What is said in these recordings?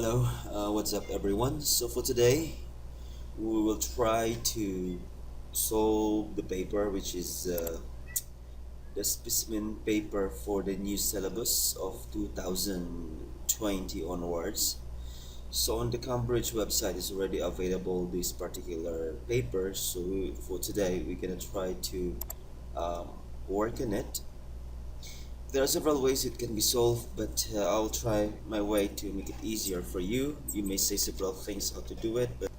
Hello, what's up everyone? So for today, we will try to solve the paper which is the specimen paper for the new syllabus of 2020 onwards. So on the Cambridge website is already available this particular paper. So for today, we're gonna try to um, work on it. There are several ways it can be solved, but I'll try my way to make it easier for you. You may say several things how to do it, but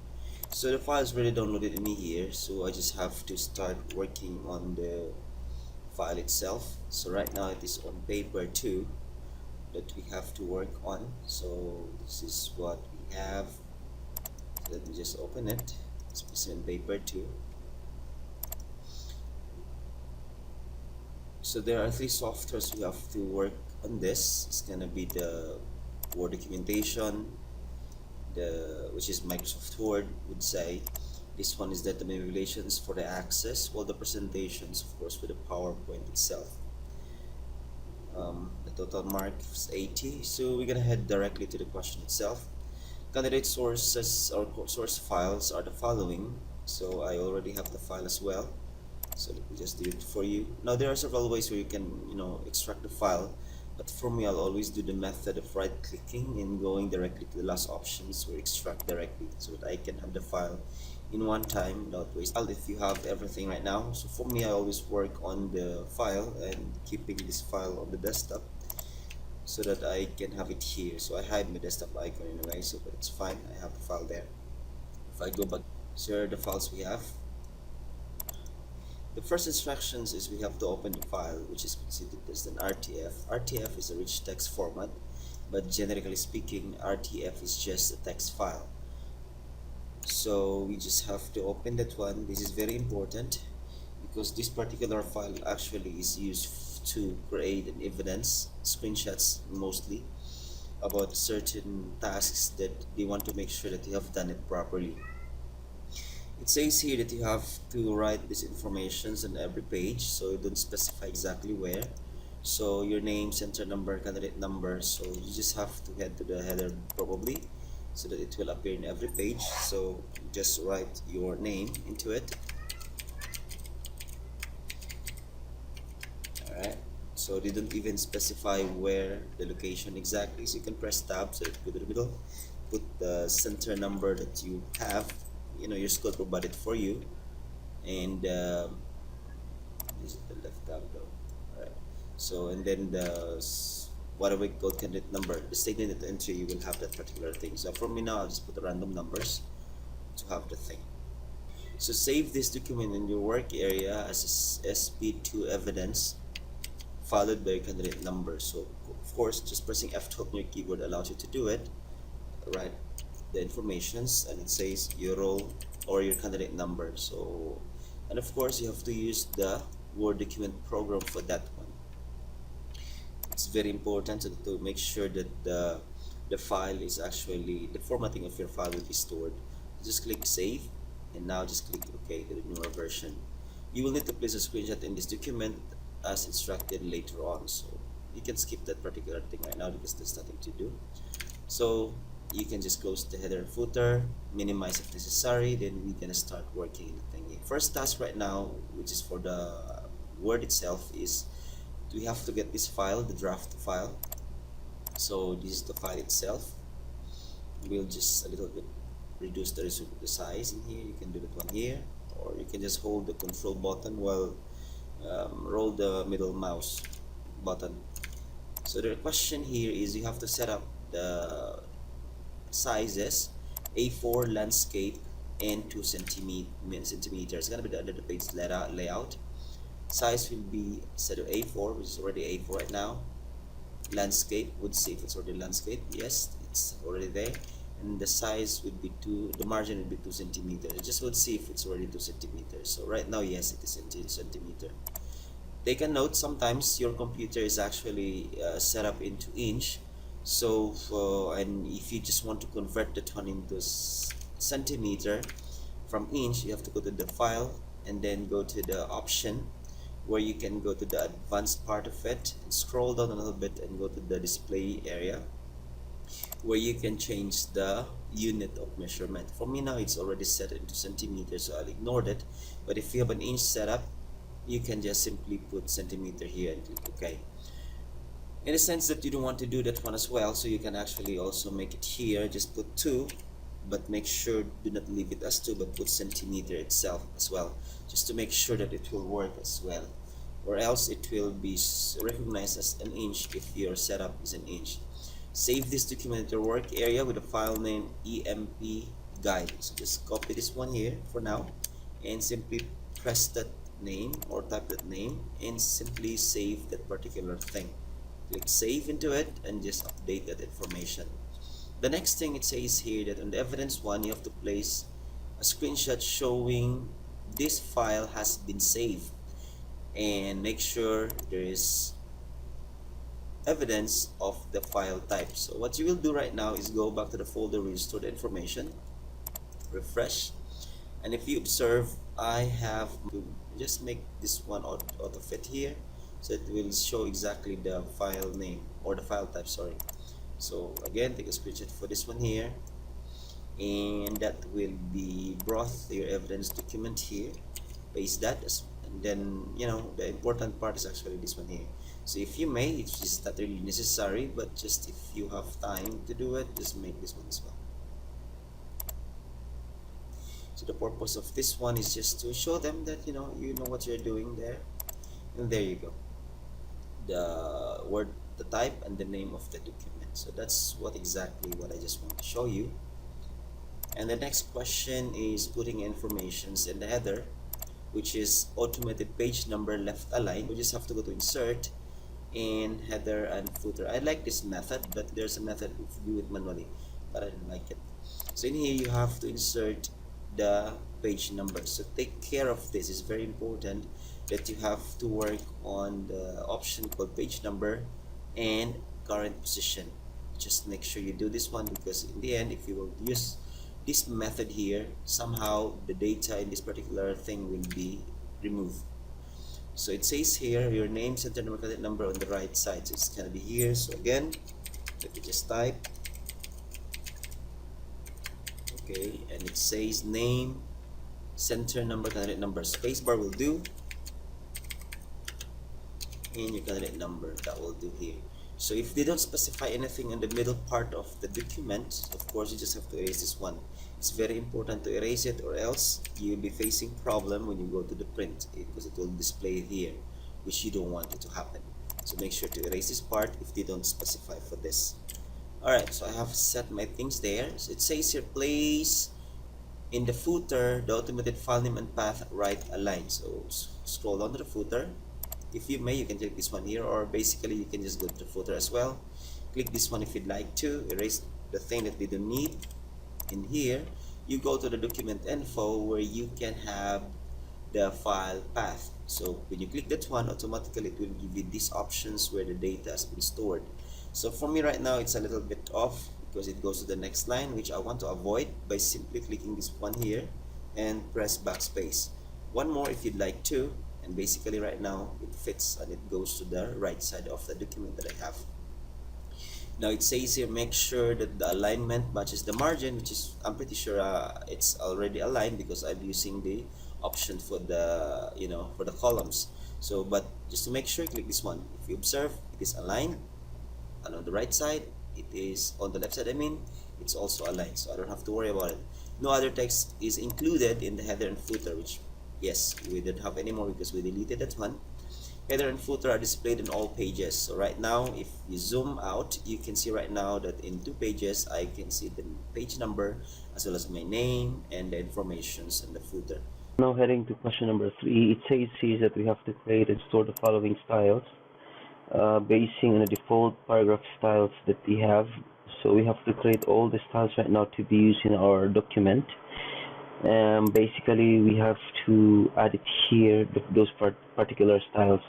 so the file is already downloaded in me here, so I just have to start working on the file itself. So right now it is on paper 2 that we have to work on. So this is what we have. Let me just open it. Specimen paper 2. So there are 3 softwares we have to work on this. It's gonna be the Word documentation, which is Microsoft Word would say. This one is data manipulations for the access, while the presentations, of course, with the PowerPoint itself. The total mark is 80. So we're gonna head directly to the question itself. Candidate sources or source files are the following. So I already have the file as well. So let me just do it for you. Now there are several ways where you can extract the file, but for me I'll always do the method of right clicking and going directly to the last options where extract directly, so that I can have the file in one time without wasting. If you have everything right now, so for me I always work on the file and keeping this file on the desktop so that I can have it here. So I hide my desktop icon anyway, so but it's fine, I have the file there. If I go back, so here are the files we have. The first instructions is we have to open the file, which is considered as an RTF. RTF is a rich text format, but generally speaking, RTF is just a text file. So we just have to open that one. This is very important because this particular file actually is used to create an evidence, screenshots mostly, about certain tasks that they want to make sure that you have done it properly. It says here that you have to write these informations on every page, so you don't specify exactly where. So your name, center number, candidate number, so you just have to head to the header probably so that it will appear in every page. So just write your name into it. Alright, so they don't even specify where the location exactly, so you can press tab so it go to the middle, put the center number that you have, your school provided for you, and this is the left tab though. Alright, so and then whatever we call candidate number, the statement that entry, you will have that particular thing. So for me now, I'll just put the random numbers to have the thing. So save this document in your work area as a SP2 evidence followed by your candidate number. So of course, just pressing F12 on your keyboard allows you to do it. Right, the informations, and it says your role or your candidate number. So, and of course you have to use the Word document program for that one. It's very important to make sure that the file is actually, the formatting of your file will be stored. Just click save, and now just click OK to the newer version. You will need to place a screenshot in this document as instructed later on, so you can skip that particular thing right now because there's nothing to do. So you can just close the header and footer, minimize if necessary, then we're gonna start working in the thingy. First task right now, which is for the Word itself, is we have to get this file, the draft file. So this is the file itself. We'll just a little bit reduce the size in here. You can do that one here, or you can just hold the control button while roll the middle mouse button. So the question here is you have to set up the sizes A4 landscape and 2 centimeters. It's gonna be under the page layout. Size will be set to A4, which is already A4 right now. Landscape would see if it's already landscape. Yes, it's already there. And the size would be the margin would be 2 centimeters. Just would see if it's already 2 centimeters. So right now, yes, it is 2 centimeter. Take a note, sometimes your computer is actually set up into inch. So and if you just want to convert that one into centimeter from inch, you have to go to the file and then go to the option where you can go to the advanced part of it and scroll down a little bit and go to the display area. where you can change the unit of measurement. For me now, it's already set into centimeters, so I'll ignore that. But if you have an inch setup, you can just simply put centimeter here and click OK. In a sense that you don't want to do that one as well, so you can actually also make it here, just put 2, but make sure do not leave it as 2, but put centimeter itself as well, just to make sure that it will work as well, or else it will be recognized as an inch if your setup is an inch. Save this document in your work area with a file name EMP guide. So just copy this one here for now and simply press that name or type that name and simply save that particular thing. Click save into it and just update that information. The next thing it says here that on the evidence one, you have to place a screenshot showing this file has been saved, and make sure there is evidence of the file type. So what you will do right now is go back to the folder where you store the information, refresh, and if you observe, I have to just make this one auto fit here, so it will show exactly the file name or the file type, sorry. So again, take a screenshot for this one here, and that will be brought to your evidence document here. Paste that, and then the important part is actually this one here. So if you may, it's just not really necessary, but just if you have time to do it, just make this one as well. So the purpose of this one is just to show them that you know what you're doing there, and there you go, the word, the type, and the name of the document. So that's what I just want to show you. And the next question is putting informations in the header, which is automated page number left aligned. We just have to go to insert and header and footer. I like this method, but there's a method if you do it manually, but I don't like it. So in here you have to insert the page number. So take care of this. It's very important that you have to work on the option called page number and current position. Just make sure you do this one, because in the end, if you will use this method here, somehow the data in this particular thing will be removed. So it says here your name, center number, contact number on the right side, so it's gonna be here. So again, let me just type, okay, and it says name, center number, candidate number. Spacebar will do, and your candidate number, that will do here. So if they don't specify anything in the middle part of the document, of course you just have to erase this one. It's very important to erase it, or else you'll be facing problem when you go to the print, because it will display here, which you don't want it to happen. So make sure to erase this part if they don't specify for this. Alright, so I have set my things there. So it says here, place in the footer the automated file name and path right aligned. So scroll down to the footer. If you may, you can click this one here, or basically you can just go to the footer as well. Click this one if you'd like to erase the thing that they don't need. In here, you go to the document info where you can have the file path. So when you click that one, automatically it will give you these options where the data has been stored. So for me right now, it's a little bit off because it goes to the next line, which I want to avoid by simply clicking this one here and press backspace. One more if you'd like to, and basically right now it fits and it goes to the right side of the document that I have. Now it says here, make sure that the alignment matches the margin, which is, I'm pretty sure it's already aligned because I'm using the option for the for the columns. So but just to make sure, click this one. If you observe, it is aligned, and on the right side it is, on the left side I mean, it's also aligned, so I don't have to worry about it. No other text is included in the header and footer, which yes, we don't have anymore because we deleted that one. Header and footer are displayed in all pages. So right now, if you zoom out, you can see right now that in 2 pages, I can see the page number as well as my name and the informations in the footer. Now heading to question number 3, it says here that we have to create and store the following styles, basing on the default paragraph styles that we have. So we have to create all the styles right now to be used in our document. Basically we have to add it here, those particular styles.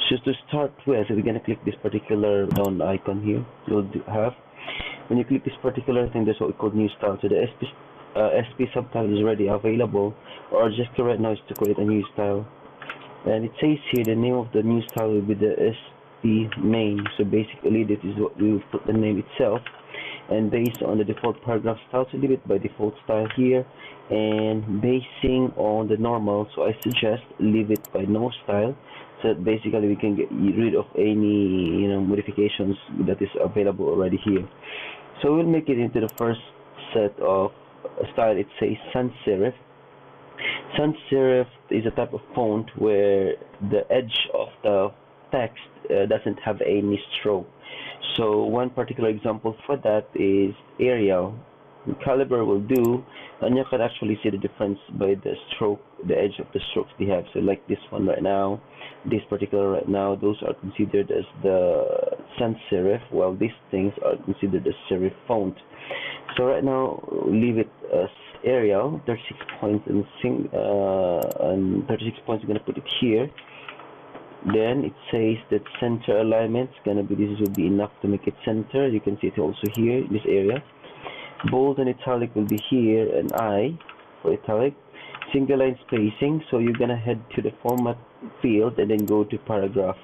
So to start with, we're going to click this particular down icon here. You'll have, when you click this particular thing, there's what we call new style. So the SP subtitle is already available. Our objective right now is to create a new style, and it says here the name of the new style will be the SP main. So basically this is what we will put the name itself, And based on the default paragraph style, so leave it by default style here. And basing on the normal, so I suggest leave it by no style, so that basically we can get rid of any modifications that is available already here. So we'll make it into the first set of style. It says sans serif. Sans serif is a type of font where the edge of the text doesn't have any stroke. So one particular example for that is Arial. Caliber will do, and you can actually see the difference by the stroke, the edge of the strokes they have. So like this one right now, this particular right now, those are considered as the sans serif, while these things are considered as serif font. So right now, leave it as Arial, 36 points, and 36 points. We're gonna put it here. Then it says that center alignment is gonna be, this will be enough to make it center. You can see it also here in this area. Bold and italic will be here, and I for italic. Single line spacing, so you're gonna head to the format field and then go to paragraph,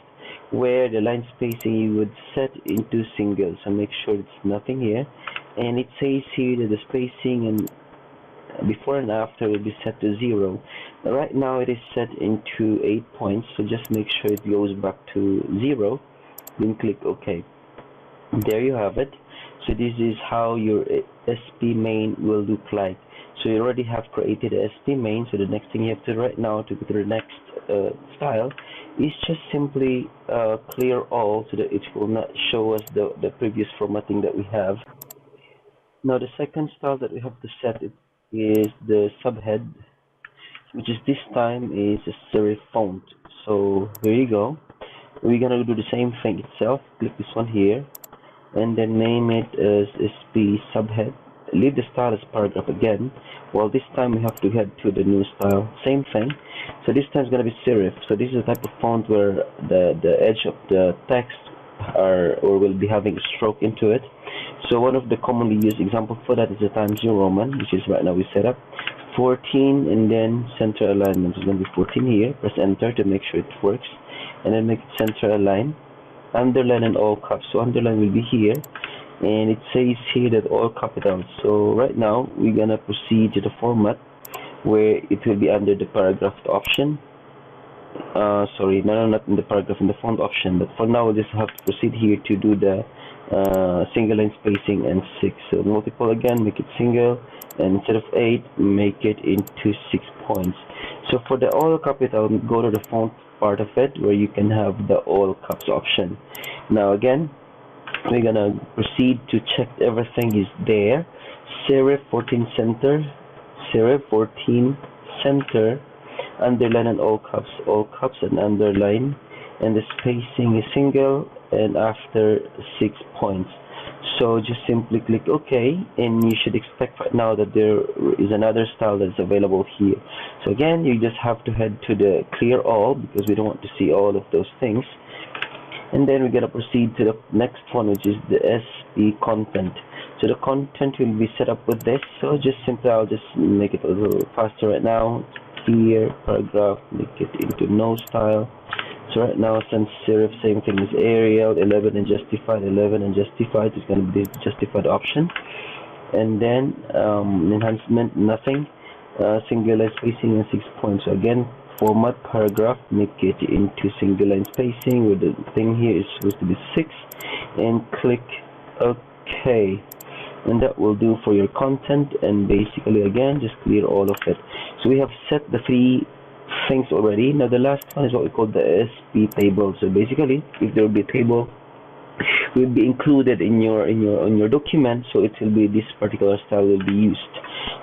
where the line spacing you would set into single. So make sure it's nothing here, and it says here that the spacing and before and after will be set to 0. Right now it is set into 8 points, so just make sure it goes back to 0, then click OK. There you have it. So this is how your SP main will look like. So you already have created a SP main, so the next thing you have to do right now to go to the next style is just simply clear all, so that it will not show us the previous formatting that we have. Now the second style that we have to set it is the subhead, which is this time is a serif font. So here you go. We're gonna do the same thing itself. Click this one here, and then name it as SP subhead. Leave the style as paragraph again. Well, this time we have to head to the new style. Same thing. So this time it's gonna be serif. So this is a type of font where the edge of the text will be having a stroke into it. So one of the commonly used example for that is the Times New Roman, which is right now we set up 14, and then center alignment is going to be 14 here. Press enter to make sure it works, and then make it center align. Underline and all caps. So underline will be here, and it says here that all capitals. So right now we're gonna proceed to the format where it will be under the paragraph option. Sorry, no, not in the paragraph, in the font option. But for now, we'll just have to proceed here to do the single line spacing and 6. So multiple again, make it single, and instead of 8, make it into 6 points. So for the all capital, go to the font part of it where you can have the all caps option. Now again, we're gonna proceed to check everything is there. Serif 14 center, serif 14 center, underline and all caps and underline, and the spacing is single and after 6 points. So just simply click OK, and you should expect right now that there is another style that's available here. So again, you just have to head to the clear all, because we don't want to see all of those things. And then we're going to proceed to the next one, which is the SP content. So the content will be set up with this. So just simply, I'll just make it a little faster right now. Here, paragraph, make it into no style. So right now, sans serif, same thing as Arial, 11 and justified, 11 and justified is going to be the justified option. And then enhancement, nothing. Single line spacing and 6 points. So again, format paragraph, make it into single line spacing, with the thing here is supposed to be 6, and click OK. And that will do for your content. And basically again, just clear all of it. So we have set the 3 things already. Now the last one is what we call the SP table. So basically, if there will be a table, will be included in your document, so it will be this particular style will be used.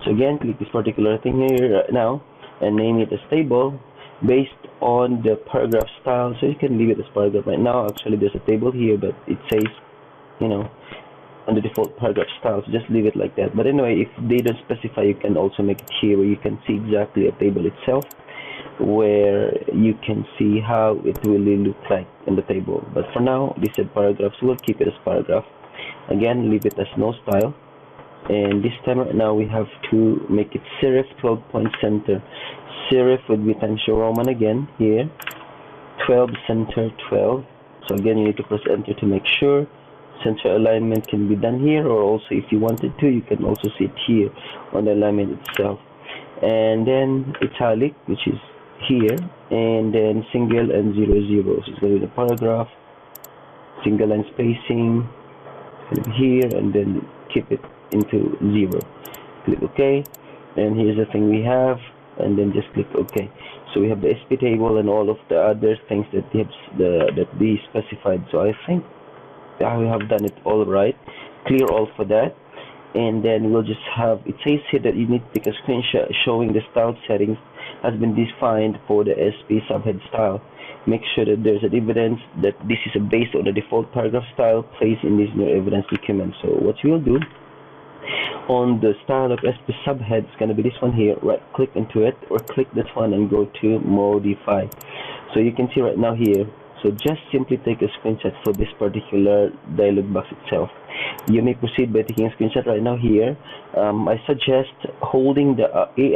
So again, click this particular thing here right now and name it as table based on the paragraph style. So you can leave it as paragraph right now. Actually, there's a table here, but it says, on the default paragraph style, so just leave it like that. But anyway, if they don't specify, you can also make it here where you can see exactly a table itself, where you can see how it will look like in the table. But for now, this is paragraph, so we'll keep it as paragraph. Again, leave it as no style. And this time right now, we have to make it serif 12 point center. Serif would be Times New Roman again here, 12 center 12. So again, you need to press enter to make sure. Center alignment can be done here, or also if you wanted to, you can also see it here on the alignment itself. And then italic, which is here, and then single and 0 0. So it's going to be the paragraph, single line spacing, it's going to be here, and then keep it into 0. Click OK, and here's the thing we have, and then just click OK. So we have the SP table and all of the other things that they specified. So I think we have done it all right. Clear all for that. And then we'll just have, it says here that you need to take a screenshot showing the style settings has been defined for the SP subhead style. Make sure that there's an evidence that this is based on the default paragraph style placed in this new evidence document. So what we'll do on the style of SP subhead is going to be this one here. Right click into it, or click this one and go to modify. So you can see right now here, so just simply take a screenshot for this particular dialog box itself. You may proceed by taking a screenshot right now here. I suggest holding the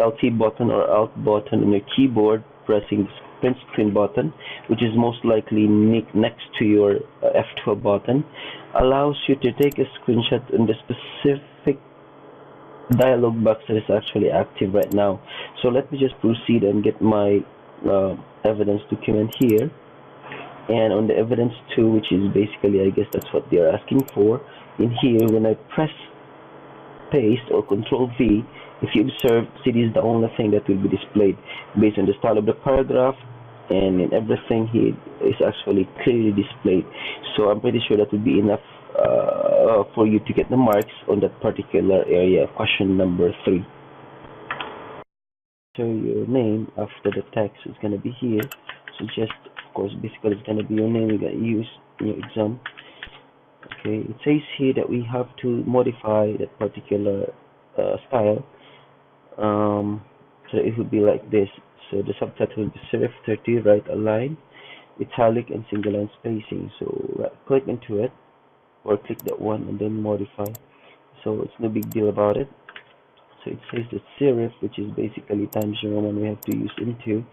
Alt button or Alt button on your keyboard, pressing the print screen button, which is most likely next to your F12 button, allows you to take a screenshot in the specific dialog box that is actually active right now. So let me just proceed and get my evidence document here. And on the evidence 2, which is basically, I guess that's what they're asking for, in here, when I press paste or Control V, if you observe, see, this is the only thing that will be displayed based on the style of the paragraph, and in everything here is actually clearly displayed. So I'm pretty sure that will be enough for you to get the marks on that particular area, question number 3. So your name after the text is going to be here. So just, of course, basically it's going to be your name you're going to use in your exam. Okay, it says here that we have to modify that particular style. So it would be like this. So the subtitle will be serif 30, right align, italic, and single line spacing. So right click into it, or click that one and then modify. So it's no big deal about it. So it says that serif, which is basically times Roman, we have to use into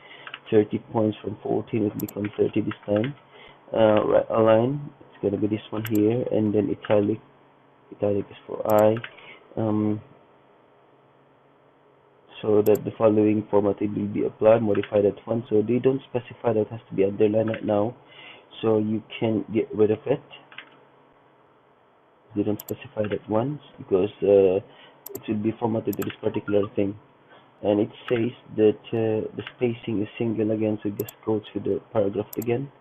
30 points from 14, it becomes 30 this time. Right align, it's going to be this one here, and then italic is for I. So that the following format will be applied, modify that one. So they don't specify that it has to be underlined right now, so you can get rid of it. They don't specify that once because it will be formatted to this particular thing. And it says that the spacing is single again, so just go to the paragraph again,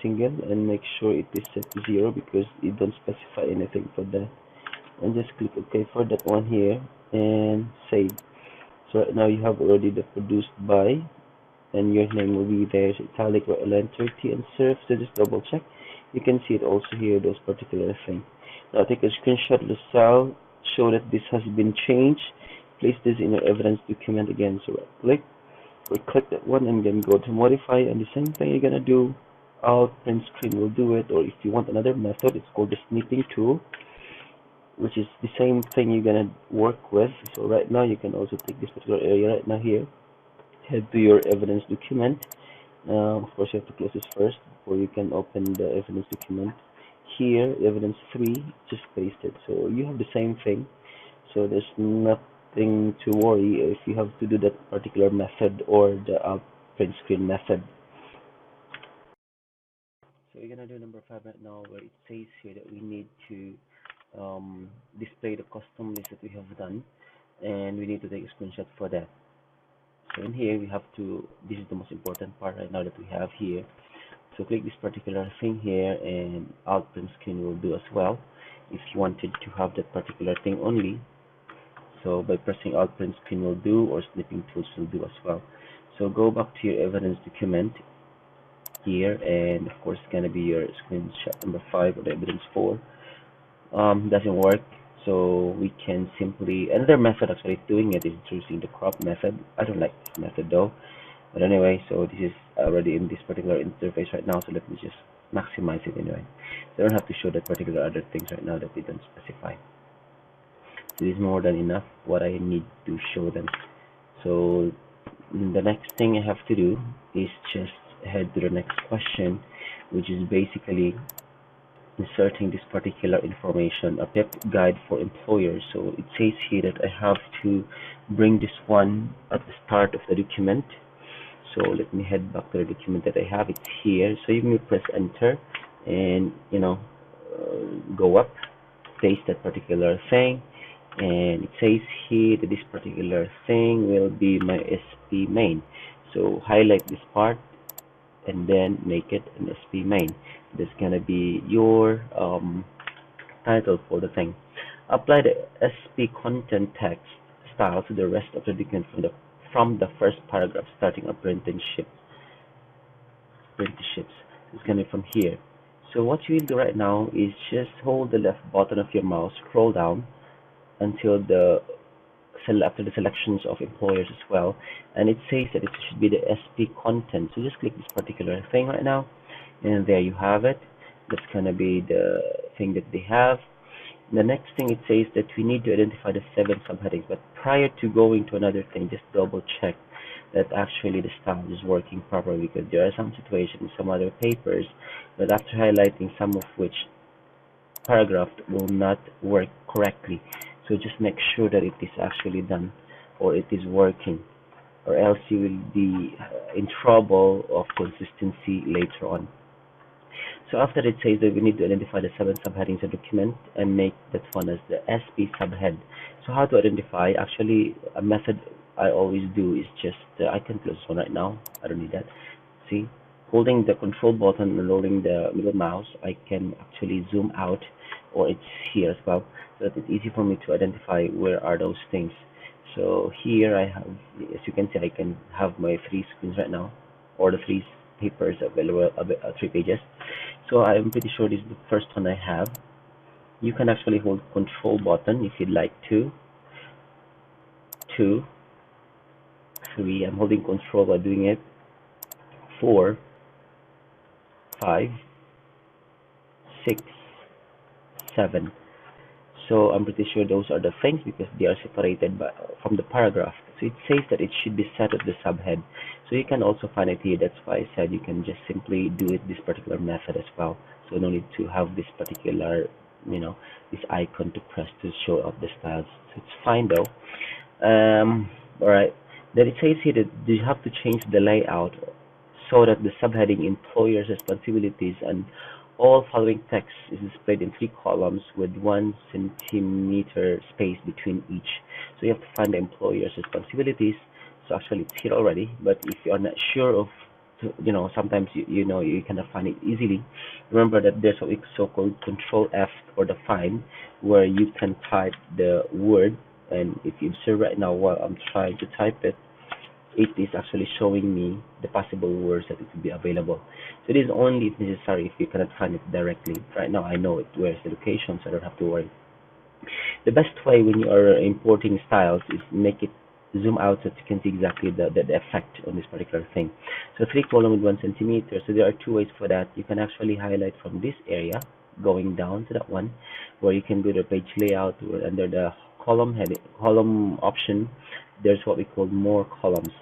single, and make sure it is set to 0 because it don't specify anything for that. And just click OK for that one here and save. So right now you have already the produced by, and your name will be there, so italic, right align 30, and serif. So just double check. You can see it also here, those particular things. Now take a screenshot of the cell, show that this has been changed. Place this in your evidence document again. So right click, or click that one and then go to modify, and the same thing you're gonna do. Alt print screen will do it, or if you want another method, it's called the snipping tool, which is the same thing you're gonna work with. So right now you can also take this particular area right now here, head to your evidence document. Of course you have to close this first before you can open the evidence document. Here evidence 3, just paste it. So you have the same thing, so there's nothing to worry if you have to do that particular method or the alt print screen method. So we're gonna do number 5 right now, where it says here that we need to display the custom list that we have done, and we need to take a screenshot for that. So in here we have to, this is the most important part right now that we have here. So click this particular thing here, and alt print screen will do as well if you wanted to have that particular thing only. So by pressing alt print screen will do, or snipping tools will do as well. So go back to your evidence document here, and of course it's gonna be your screenshot number 5 or the evidence 4. Doesn't work, so we can simply, another method actually doing it is choosing the crop method. I don't like this method though, but anyway, so this is already in this particular interface right now, so let me just maximize it anyway. So I don't have to show that particular other things right now that they don't specify. So this is more than enough what I need to show them. So the next thing I have to do is just head to the next question, which is basically inserting this particular information, a PEP guide for employers. So it says here that I have to bring this one at the start of the document. So let me head back to the document that I have. It's here. So you may press enter and go up, paste that particular thing, and it says here that this particular thing will be my SP main. So highlight this part and then make it an SP main. That's gonna be your title for the thing. Apply the SP content text style to the rest of the document from the first paragraph, starting apprenticeships. It's gonna be from here. So what you will do right now is just hold the left button of your mouse, scroll down until after the selections of employers as well, and it says that it should be the SP content. So just click this particular thing right now, and there you have it. That's gonna be the thing that they have. The next thing, it says that we need to identify the 7 subheadings, but prior to going to another thing, just double check that actually the style is working properly, because there are some situations, some other papers, that after highlighting some of which paragraph will not work correctly. So just make sure that it is actually done or it is working, or else you will be in trouble of consistency later on. So after it says that we need to identify the 7 subheadings of the document and make that one as the SP subhead. So how to identify? Actually, a method I always do is just, I can close this one right now. I don't need that. See, holding the control button and holding the middle mouse, I can actually zoom out, or it's here as well, so that it's easy for me to identify where are those things. So here I have, as you can see, I can have my 3 screens right now, or the 3 papers available, 3 pages. So I'm pretty sure this is the first one I have. You can actually hold control button if you'd like to. 2, 3, I'm holding control while doing it. 4, 5, 6, 7. So I'm pretty sure those are the things because they are separated from the paragraph. So it says that it should be set at the subhead. So you can also find it here. That's why I said you can just simply do it this particular method as well. So no need to have this particular, this icon to press to show up the styles. So it's fine though. Alright. Then it says here that you have to change the layout so that the subheading employer's responsibilities and all following text is displayed in 3 columns with 1 centimeter space between each. So you have to find the employer's responsibilities. So actually it's here already, but if you're not sure of, sometimes you cannot find it easily. Remember that there's a so-called Control F or the find, where you can type the word, and if you observe right now while I'm trying to type it, it is actually showing me the possible words that it will be available. So it is only if necessary if you cannot find it directly. Right now I know it where's the location, so I don't have to worry. The best way when you are importing styles is make it zoom out so that you can see exactly the effect on this particular thing. So 3 column with 1 centimeter. So there are 2 ways for that. You can actually highlight from this area going down to that one, where you can go to page layout, where under the column option, there's what we call more columns.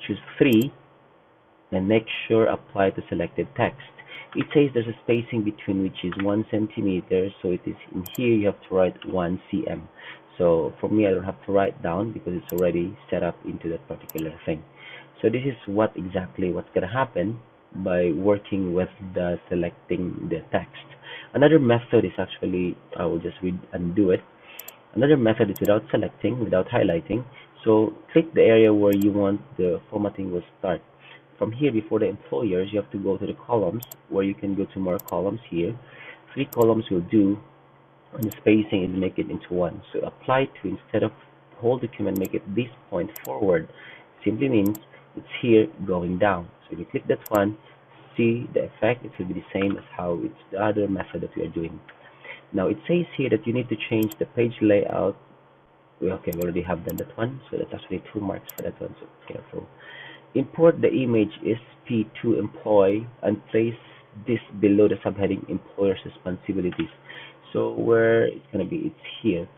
Choose 3 and make sure apply to selected text. It says there's a spacing between which is 1 centimeter, so it is in here you have to write 1 cm. So for me, I don't have to write down because it's already set up into that particular thing. So this is what's gonna happen by working with the selecting the text. Another method is actually, I will just read and do it. Another method is without selecting, without highlighting. So click the area where you want the formatting will start. From here, before the employers, you have to go to the columns, where you can go to more columns here. 3 columns will do, and the spacing is make it into 1. So apply to, instead of whole document, make it this point forward. Simply means it's here going down. So if you click that one, see the effect. It will be the same as how it's the other method that we are doing. Now it says here that you need to change the page layout. Okay, we already have done that one, so that's actually 2 marks for that one, so careful. Import the image SP to employ and place this below the subheading employer's responsibilities. So where it's going to be, it's here.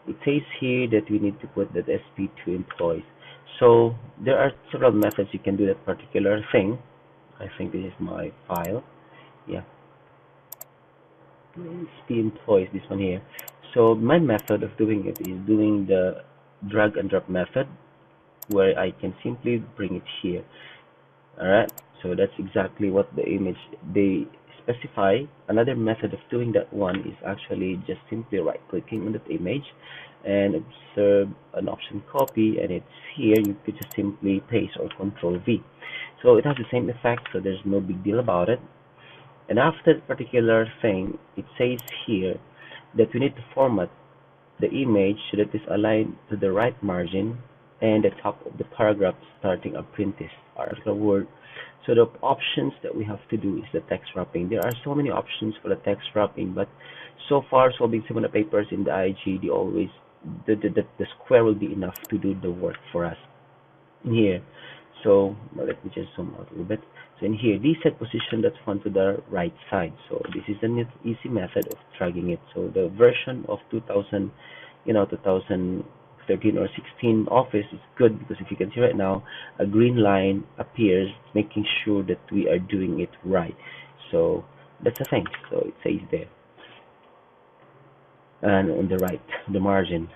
It says here that we need to put that SP to employees. So there are several methods you can do that particular thing. I think this is my file. Yeah. SP employees, this one here. So my method of doing it is doing the drag and drop method, where I can simply bring it here. Alright, so that's exactly what the image they specify. Another method of doing that one is actually just simply right clicking on that image and observe an option copy, and it's here. You could just simply paste or control V. So it has the same effect, so there's no big deal about it. And after the particular thing, it says here that we need to format the image so that it's aligned to the right margin and the top of the paragraph starting apprentice article word. So the options that we have to do is the text wrapping. There are so many options for the text wrapping, but so far solving similar papers in the IG, they always the square will be enough to do the work for us here. So let me just zoom out a little bit. So in here, these set position that font to the right side. So this is an easy method of dragging it. So the version of 2000, 2013 or 16 Office is good, because if you can see right now, a green line appears, making sure that we are doing it right. So that's the thing. So it says there, and on the right, the margin,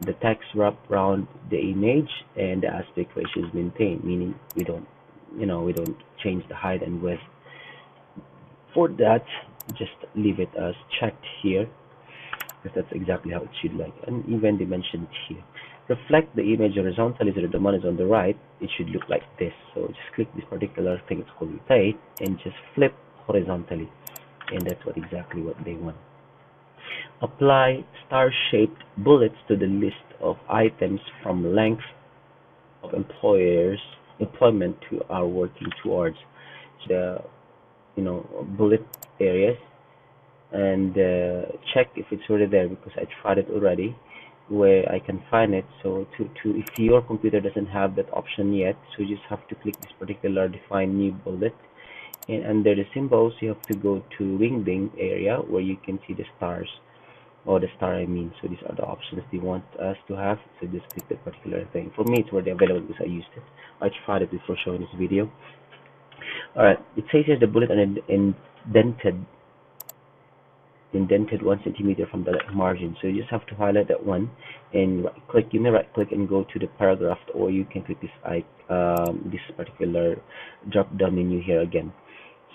the text wrap around the image, and the aspect ratio is maintained, meaning we don't change the height and width. For that, just leave it as checked here, because that's exactly how it should like. And even dimension here, reflect the image horizontally so that the one is on the right. It should look like this. So just click this particular thing, it's called rotate, and just flip horizontally, and that's exactly what they want. Apply star-shaped bullets to the list of items from length of employment to are working towards the bullet areas, and check if it's already there, because I tried it already where I can find it. So to if your computer doesn't have that option yet, so you just have to click this particular define new bullet, and under the symbols you have to go to wingding area where you can see the stars, or the star I mean. So these are the options they want us to have, so just click that particular thing. For me it's already available because I used it. I tried it before showing this video. Alright, it says here the bullet are indented 1 centimeter from the margin, so you just have to highlight that one and right click. You may right click and go to the paragraph, or you can click this particular drop down menu here again.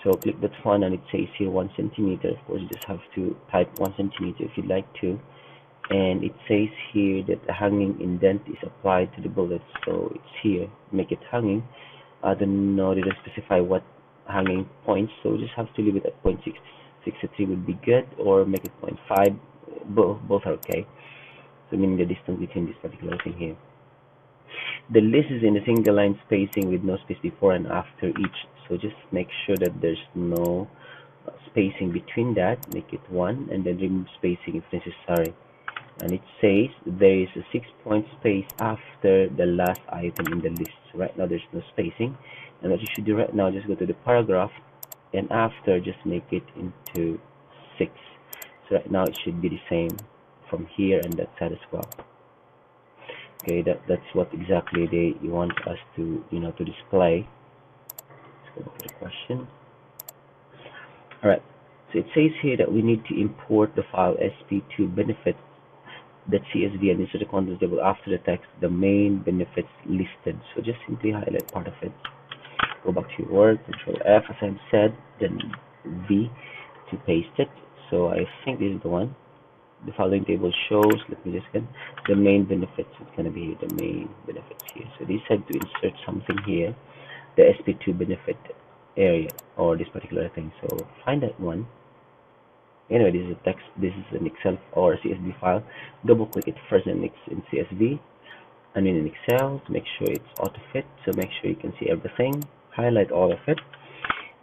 So click that one, and it says here 1 centimeter. Of course you just have to type 1 centimeter if you'd like to, and it says here that the hanging indent is applied to the bullet, so it's here, make it hanging. I don't know, they don't specify what hanging points, so just have to leave it at 0.63 would be good, or make it 0.5. Both are okay, so meaning the distance between this particular thing here. The list is in a single line spacing with no space before and after each, so just make sure that there's no spacing between that. Make it 1, and then remove spacing if necessary. And it says there is a 6-point space after the last item in the list. So right now there's no spacing, and what you should do right now, just go to the paragraph, and after just make it into 6. So right now it should be the same from here and that side as well. Okay, that's what exactly they want us to to display. Let's go to the question. Alright, so it says here that we need to import the file sp2 benefits .csv and insert the contents table after the text the main benefits listed. So just simply highlight part of it, go back to your Word, Control F as I've said, then V to paste it. So I think this is the one. The following table shows, let me just get the main benefits. It's going to be the main benefits here. So they said to insert something here, the SP2 benefit area, or this particular thing. So find that one. Anyway, this is a text, this is an Excel or CSV file. Double click it first in CSV and in Excel to make sure it's auto-fit. So make sure you can see everything. Highlight all of it,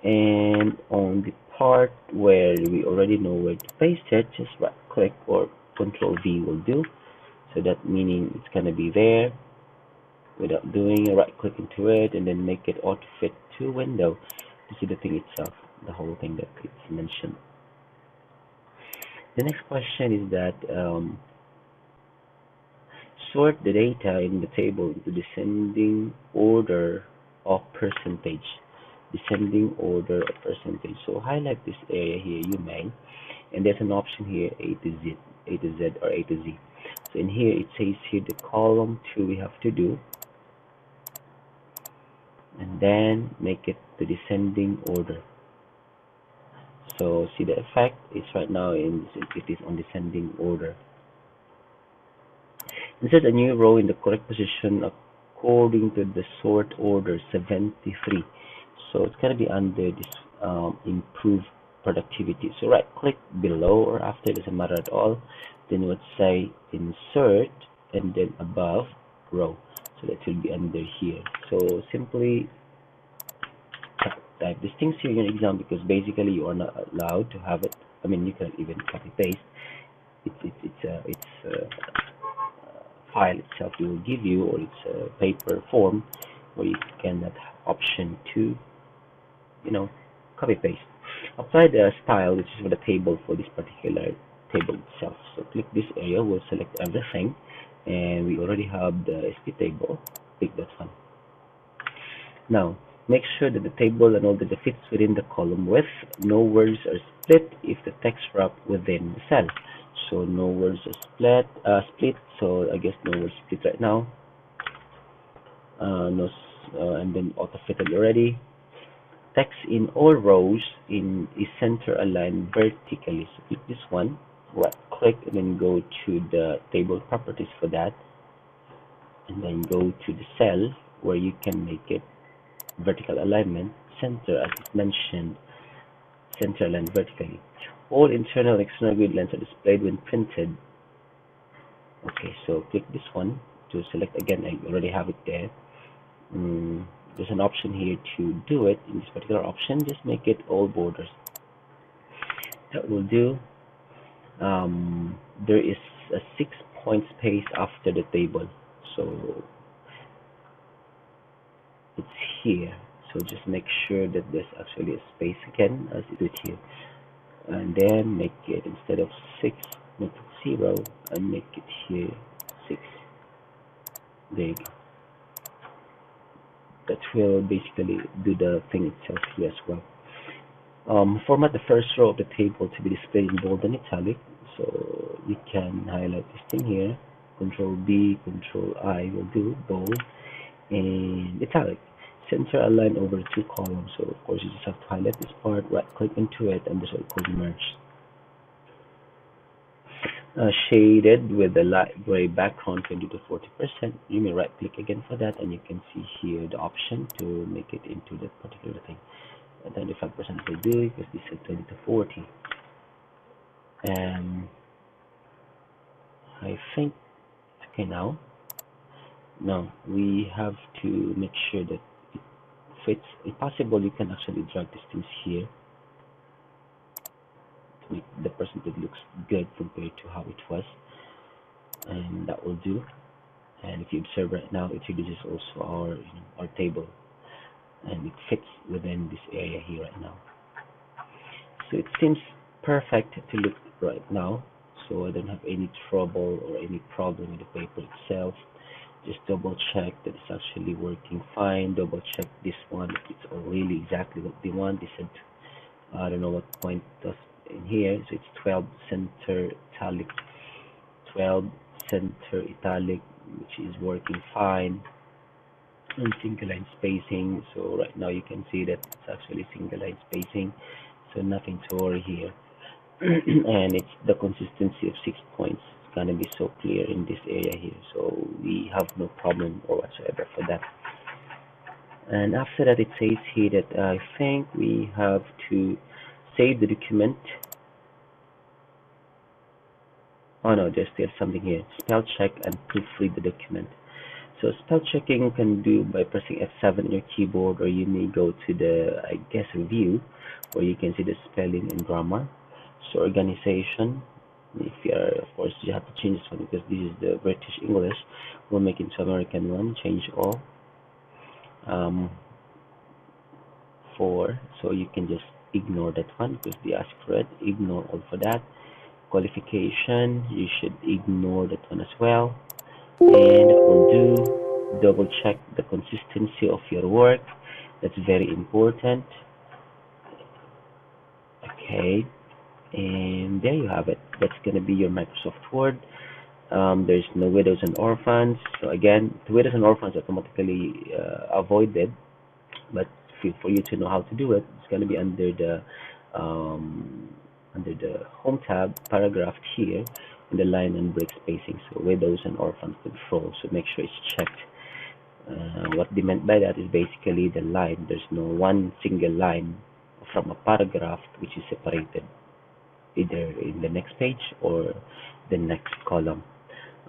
and on the part where we already know where to paste it, just right click or Control V will do. So that meaning it's gonna be there without doing a right click into it, and then make it auto fit to window to see the thing itself, the whole thing that it's mentioned. The next question is that sort the data in the table into descending order of percentage. descending order of percentage. So highlight this area here, you may, and there's an option here, A to Z or A to Z. So in here it says here the column 2 we have to do, and then make it the descending order. So see the effect, it's right now it is on descending order. Insert a new row in the correct position according to the sort order 73. So it's going to be under this improve productivity. So right click below or after, it doesn't matter at all. Then let's say insert and then above row. So that will be under here. So simply type these things here in your exam, because basically you are not allowed to have it. I mean, you can even copy paste. It's a file itself it will give you, or it's a paper form where you can have option to, copy paste. Apply the style, which is for the table, for this particular table itself. So click this area, we'll select everything, and we already have the SP table. Click that one. Now make sure that the table and all that fits within the column width. No words are split if the text wrap within the cell. So no words are split. So I guess no words split right now. And then auto fitted already. Text in all rows is center aligned vertically. So click this one, right click, and then go to the table properties for that, and then go to the cell where you can make it vertical alignment, center as it mentioned, center aligned vertically. All internal and external grid lines are displayed when printed. Okay, so click this one to select again. I already have it there. There's an option here to do it. In this particular option, just make it all borders. That will do. There is a 6-point space after the table, so it's here. So just make sure that there's actually a space again as it is here, and then make it, instead of 6, make it 0 and make it here 6. There you go. That will basically do the thing itself here as well. Format the first row of the table to be displayed in bold and italic. So you can highlight this thing here. Control B, Control I will do bold and italic. Center align over 2 columns. So of course you just have to highlight this part, right click into it, and this will called merge. Shaded with the light gray background 20 to 40%. You may right click again for that, and you can see here the option to make it into that particular thing. 95% will do because this is 20 to 40. And I think it's okay now. Now we have to make sure that it fits. If possible, you can actually drag these things here to make the percentage looks good compared to how it was, and that will do. And if you observe right now, it reduces also our table, and it fits within this area here right now. So it seems perfect to look right now, so I don't have any trouble or any problem with the paper itself. Just double check that it's actually working fine. Double check this one if it's really exactly what they want. They said, I don't know what point does in here, so it's 12 center italic, 12 center italic, which is working fine, and single line spacing. So right now you can see that it's actually single line spacing, so nothing to worry here. And it's the consistency of 6 points. It's gonna be so clear in this area here, so we have no problem or whatsoever for that. And after that, it says here that I think we have to save the document. Oh no, there's still something here. Spell check and proofread the document. So spell checking can do by pressing F7 on your keyboard, or you may go to the, I guess, review, where you can see the spelling and grammar. So organization, if you are, of course, you have to change this one because this is the British English. We'll make it to American one. Change all. 4. So you can just ignore that one because they ask for it. Ignore all for that. Qualification, you should ignore that one as well. And that will do. Double check the consistency of your work. That's very important. Okay, and there you have it. That's going to be your Microsoft Word. There's no widows and orphans. So again, the widows and orphans automatically avoided, but for you to know how to do it, it's going to be um, under the home tab, paragraph here, in the line and break spacing. So widows and orphans control. So make sure it's checked. What they meant by that is basically the line. There's no one single line from a paragraph which is separated either in the next page or the next column.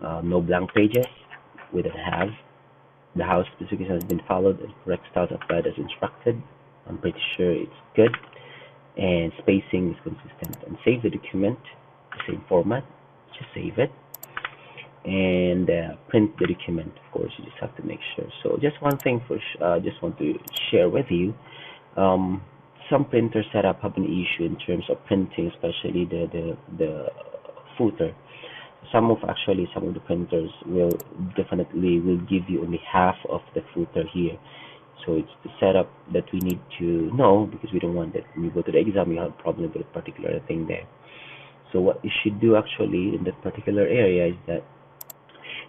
No blank pages. We don't have. The house specification has been followed and correct styles applied as instructed. I'm pretty sure it's good. And spacing is consistent. And save the document, the same format. Just save it. And print the document. Of course, you just have to make sure. So just one thing just want to share with you. Some printer setup have an issue in terms of printing, especially the footer. Some of the printers will definitely will give you only half of the footer here. So it's the setup that we need to know, because we don't want that when you go to the exam you have a problem with a particular thing there. So what you should do actually in that particular area is that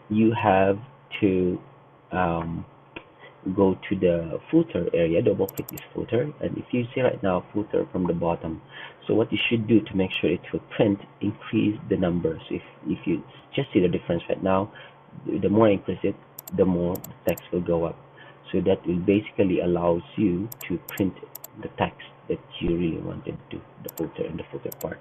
you have to go to the footer area, double click this footer, and if you see right now footer from the bottom, so what you should do to make sure it will print, increase the numbers. If you just see the difference right now, the more I increase it, the more the text will go up. So that will basically allows you to print the text that you really wanted to, the footer and the footer part.